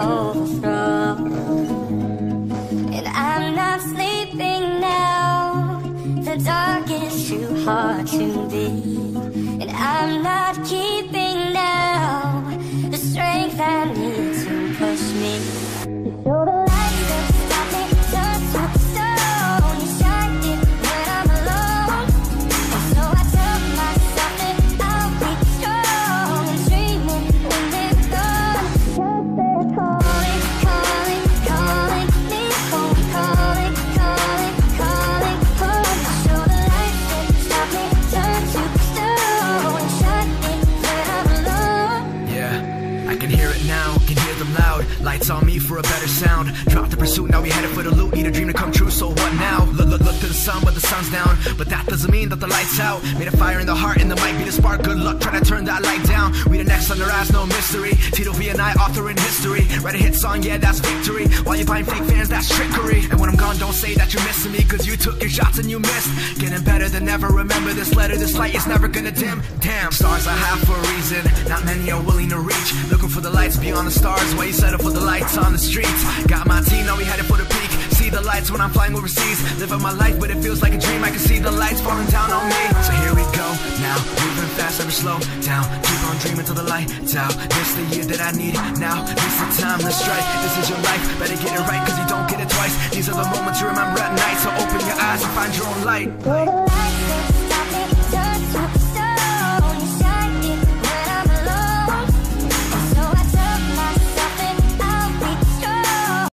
overthrow. And I'm not sleeping now, the dark is too hard to beat. And I'm not keeping now the strength I need to push me. So the lights that stop me turn to stone. You shine it when I'm alone. And so I tell myself that I'll be strong and dreaming when they're gone. 'Cause they're calling, calling, calling me home. Calling, calling, calling home. So the lights that stop me turn to stone. You shine it when I'm alone. Yeah, I can hear it now, can hear them loud. Lights on me for a better sound. Drop the pursuit, now we headed for the loot. Need a dream to come true, so what now? Look to the sun, but the sun's down. But that doesn't mean that the light's out. Made a fire in the heart and there might be the spark. Good luck trying to turn that light down. We the next on their eyes, no mystery. Tito V and I, author in history. Write a hit song, yeah, that's victory. While you're buying fake fans, that's trickery. And when I'm gone, don't say that you're missing me, cause you took your shots and you missed. Getting better than ever, remember this letter. This light is never gonna dim. Damn, stars I have for a reason, not many are willing to reach. Looking for the lights beyond the stars, while you settle for the lights on the streets. Got my team, now we headed for the peak. See the lights when I'm flying overseas. Living my life, but it feels like a dream. I can see the lights falling down on me. So here we go, now moving fast, never slow down. Keep on dreaming till the lights out. This the year that I need now. This the time to strike. This is your life, better get it right, cause you don't get it twice. These are the moments you remember at night. So open your eyes and find your own light.